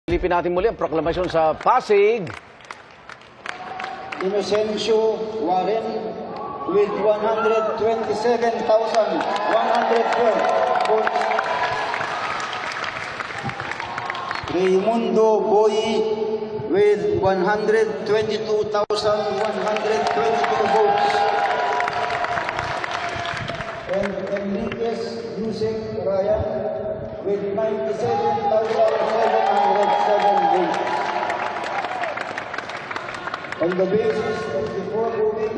Silipin natin muli ang proklamasyon sa Pasig. Inocencio Warren with 127,112 votes. Raimundo Boy with 122,122 votes. And Enriquez Yusek Ryan with 97,707 votes. On the basis of the foregoing,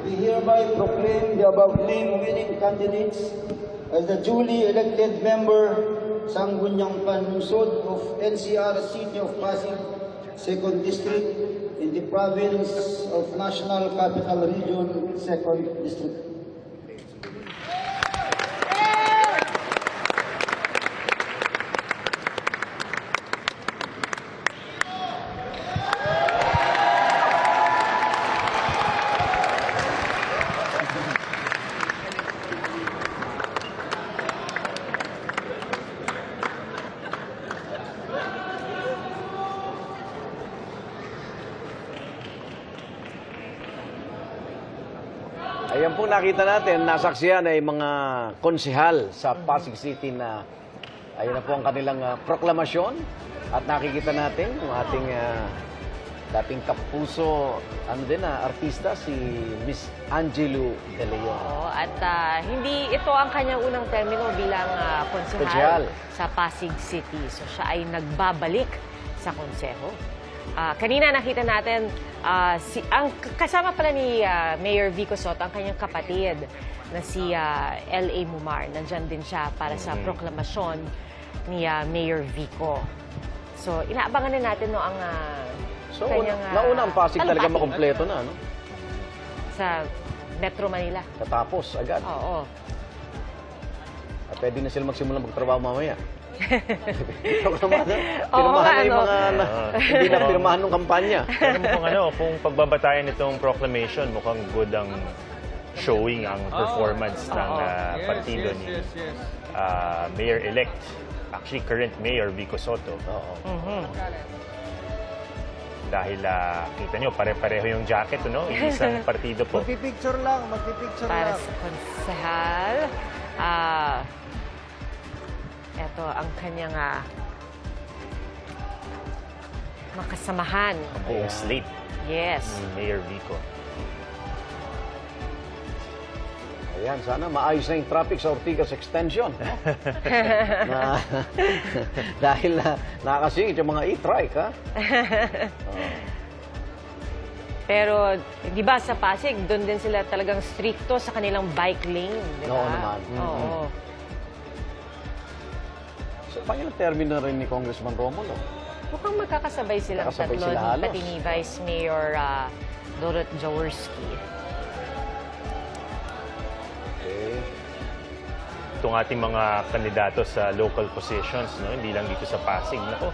we hereby proclaim the above named winning candidates as the duly elected member Sangguniang Panlungsod of NCR City of Pasig, 2nd District, in the province of National Capital Region, 2nd District. Ayan po nakita natin, nasaksiyan ay mga konsehal sa Pasig City na ayan na po ang kanilang proklamasyon. At nakikita natin yung ating dating kapuso, artista, si Miss Angelo De Leon. Oo, at hindi ito ang kanyang unang termino bilang konsehal sa Pasig City. So siya ay nagbabalik sa konseho. Kanina nakita natin, ang kasama pala ni Mayor Vico Soto, ang kanyang kapatid na si L.A. Mumar. Nandyan din siya para sa proklamasyon ni Mayor Vico. So, inaabangan na natin ang kanyang nauna ang Pasig talaga talumpati makumpleto na, no? sa Metro Manila. Katapos agad. Oo. At pwede na sila magsimulang magtrabaho mamaya. Pirmahan Oo, na yung mga hindi na pirmahan ng kampanya. Pero kung pagbabatayan itong proclamation, mukhang good ang showing ang performance ng partido ni Mayor-elect, actually current Mayor Vico Soto. Dahil kita nyo, pare-pareho yung jacket, no? Isang partido po. Magpipicture lang. Para sa konsehal, ito ang kanyang makasamahan. Ang buong slate Yes. ni Mayor Vico. Ayan, sana maayos na yung traffic sa Ortigas Extension. No? Dahil nakakasingit yung mga e-trike, ha? Pero, di ba sa Pasig, doon din sila talagang stricto sa kanilang bike lane, di ba? Oo naman. Oo. So, pangilang termino rin ni Congressman Romulo. Mukhang magkakasabay silang Magkakasabay tatlo, sila halos. pati ni Vice Mayor Dorot Jaworski. Okay. Itong ating mga kandidato sa local positions, no? Hindi lang dito sa Pasig. Nako,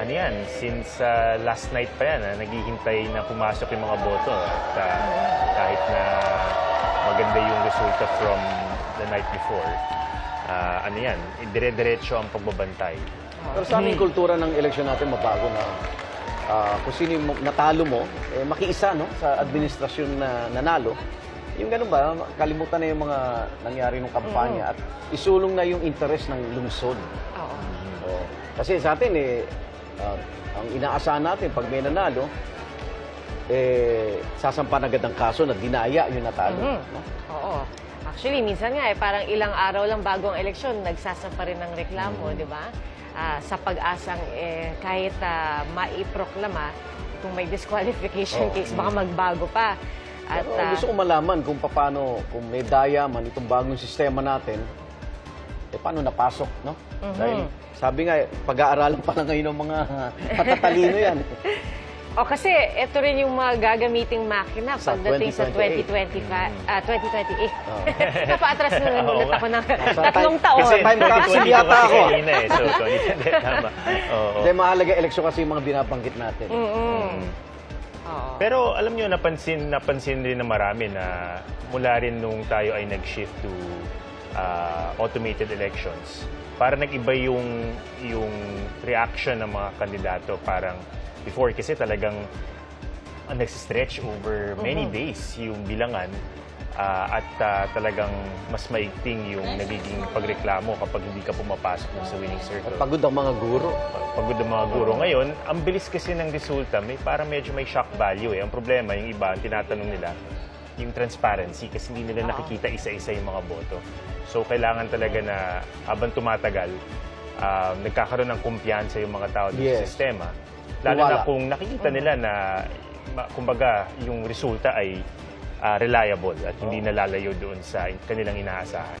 ano yan, since last night pa yan, naghihintay na pumasok yung mga boto. At kahit na maganda yung resulta from the night before, ano yan, dire-diretso ang pagbabantay. Pero sa aming kultura ng eleksyon natin, mabago na kung sino yung natalo mo, makiisa, no? Sa administrasyon na nanalo. Yung ganun ba, kalimutan na yung mga nangyari ng kampanya at isulong na yung interes ng lungsod. Oo. Kasi sa atin, ang inaasahan natin, pag may nanalo, sasampan agad ang kaso na dinaya yung natalo. No? Oo. Actually, minsan nga, parang ilang araw lang bago ang eleksyon, nagsasampa rin ng reklamo, di ba? Sa pag-asang kahit maiproklama, kung may disqualification case, baka magbago pa. At, Pero gusto ko malaman kung paano, kung may daya man itong bagong sistema natin, paano napasok, no? Dahil sabi nga, pag-aaralan pa lang ngayon ng mga matatalino yan. kasi ito rin yung mga gagamiting makina pagdating sa 2028. Napaatras na nanulat ako ng 3 taon. Kasi time capsule yata ako. So, tama. Hindi, mahalaga eleksyon kasi yung mga binabanggit natin. Pero alam nyo, napansin rin na marami na mula rin nung tayo ay nag-shift to automated elections, para nag-iba yung reaction ng mga kandidato. Parang before kasi talagang nag-stretch over many days yung bilangan at talagang mas maigting yung nagiging pagreklamo kapag hindi ka pumapasok sa winning circle. Pagod ang mga guro. Pagod ang mga guro. Ngayon, ang bilis kasi ng resulta, parang medyo may shock value eh. Ang problema, yung iba, ang tinatanong nila, yung transparency kasi hindi nila nakikita isa-isa yung mga boto. So, kailangan talaga na habang tumatagal, nagkakaroon ng kumpiyansa yung mga tao sa sistema. Lalo na kung nakikita nila na, kumbaga, yung resulta ay reliable at hindi nalalayo doon sa kanilang inaasahan.